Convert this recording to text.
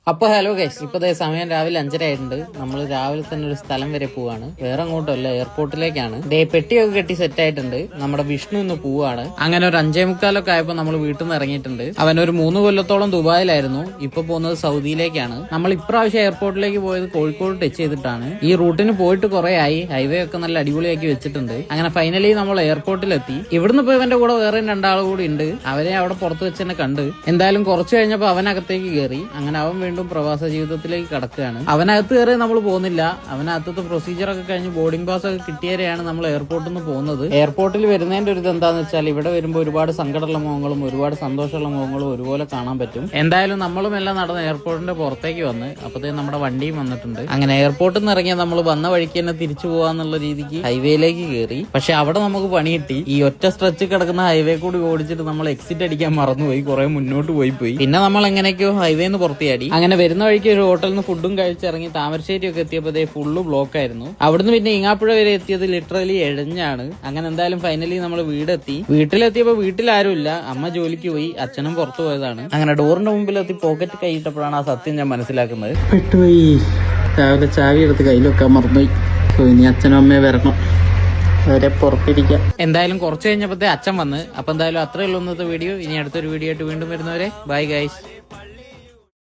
അപ്പൊ hello guys, ഇപ്പൊ സമയം രാവിലെ 5:30 ആയിട്ടുണ്ട്. നമ്മൾ രാവിലെ തന്നെ ഒരു സ്ഥലം വരെ പോവാണ്. വേറെ അങ്ങോട്ടല്ല, എയർപോർട്ടിലേക്കാണ്. പെട്ടിയൊക്കെ കെട്ടി സെറ്റ് ആയിട്ടുണ്ട്. നമ്മുടെ വിഷ്ണു ഇന്ന് പോവാണ്. അങ്ങനെ ഒരു 5:45 ആയപ്പോ നമ്മൾ വീട്ടിൽ നിന്ന് ഇറങ്ങിയിട്ടുണ്ട്. അവൻ ഒരു 3 കൊല്ലത്തോളം ദുബായിലായിരുന്നു. ഇപ്പൊ പോകുന്നത് സൗദിയിലേക്കാണ്. നമ്മൾ ഇപ്രാവശ്യം എയർപോർട്ടിലേക്ക് പോയത് കോഴിക്കോട് ടച്ച് ചെയ്തിട്ടാണ്. ഈ റൂട്ടിന് പോയിട്ട് കുറെ ആയി. ഹൈവേ ഒക്കെ നല്ല അടിപൊളിയാക്കി വെച്ചിട്ടുണ്ട്. അങ്ങനെ ഫൈനലി നമ്മൾ എയർപോർട്ടിലെത്തി. ഇവിടുന്ന് പോയി ഇവന്റെ കൂടെ വേറെ 2 ആൾ കൂടി ഉണ്ട്. അവരെ അവിടെ പുറത്ത് വെച്ച് തന്നെ കണ്ട്. എന്തായാലും കുറച്ച് കഴിഞ്ഞപ്പോ അവനകത്തേക്ക് കയറി. അങ്ങനെ അവൻ വീണ്ടും പ്രവാസ ജീവിതത്തിലേക്ക് കടക്കുകയാണ്. അവനകത്ത് കയറി നമ്മൾ പോകുന്നില്ല. അവനകത്തത്തെ പ്രൊസീജിയർ ഒക്കെ കഴിഞ്ഞ് ബോർഡിംഗ് പാസ് ഒക്കെ കിട്ടിയവരെയാണ് നമ്മൾ എയർപോർട്ടിൽ നിന്ന് പോകുന്നത്. എയർപോർട്ടിൽ വരുന്നതിന്റെ ഒരു എന്താന്ന് വെച്ചാൽ ഇവിടെ വരുമ്പോൾ ഒരുപാട് സങ്കടമുള്ള മുഖങ്ങളും ഒരുപാട് സന്തോഷമുള്ള മുഖങ്ങളും ഒരുപോലെ കാണാൻ പറ്റും. എന്തായാലും നമ്മളും എല്ലാം നടന്ന് എയർപോർട്ടിന്റെ പുറത്തേക്ക് വന്ന് അപ്പത്തേക്കും നമ്മുടെ വണ്ടിയും വന്നിട്ടുണ്ട്. അങ്ങനെ എയർപോർട്ടിൽ നിന്ന് ഇറങ്ങിയ നമ്മൾ വന്ന വഴിക്ക് തന്നെ തിരിച്ചു പോകാന്നുള്ള രീതിക്ക് ഹൈവേയിലേക്ക് കയറി. പക്ഷെ അവിടെ നമുക്ക് പണി കിട്ടി. ഈ ഒറ്റ സ്ട്രെച്ച് കിടക്കുന്ന ഹൈവേ കൂടി ഓടിച്ചിട്ട് നമ്മൾ എക്സിറ്റ് അടിക്കാൻ മറന്നുപോയി. കുറെ മുന്നോട്ട് പോയി. പിന്നെ നമ്മൾ എങ്ങനെയൊക്കെയോ ഹൈവേന്ന് പുറത്തിയാടി. അങ്ങനെ വരുന്ന വഴിക്ക് ഒരു ഹോട്ടലിൽ നിന്ന് ഫുഡും കഴിച്ചിറങ്ങി താമരശ്ശേരി ഒക്കെ എത്തിയപ്പോഴേ ഫുള്ള് ബ്ലോക്ക് ആയിരുന്നു. അവിടുന്ന് പിന്നെ ഇങ്ങാപ്പുഴ വരെ എത്തിയത് ലിറ്ററലി എഴഞ്ഞാണ്. അങ്ങനെ എന്തായാലും ഫൈനലി നമ്മൾ വീട്ടിലെത്തിയപ്പോ വീട്ടിലാരുമില്ല. അമ്മ ജോലിക്ക് പോയി, അച്ഛനും പുറത്തു പോയതാണ്. അങ്ങനെ ഡോറിന്റെ മുമ്പിലെത്തി പോക്കറ്റ് കൈയിട്ടപ്പോഴാണ് ആ സത്യം ഞാൻ മനസ്സിലാക്കുന്നത്. പെട്ടുപോയി. രാവിലെ ചാവി എടുത്ത് കയ്യിലൊക്കെ മറന്നുപോയി. ഇനി അച്ഛനും അമ്മയെ വരണം, അവരെ പുറത്തിരിക്കാം. എന്തായാലും കുറച്ച് കഴിഞ്ഞപ്പോഴത്തെ അച്ഛൻ വന്ന്. അപ്പൊ എന്തായാലും അത്രേ ഉള്ളൂ ഇന്നത്തെ വീഡിയോ. ഇനി അടുത്തൊരു വീഡിയോ ആയിട്ട് വീണ്ടും വരുന്നവരെ ബൈ ഗൈസ്.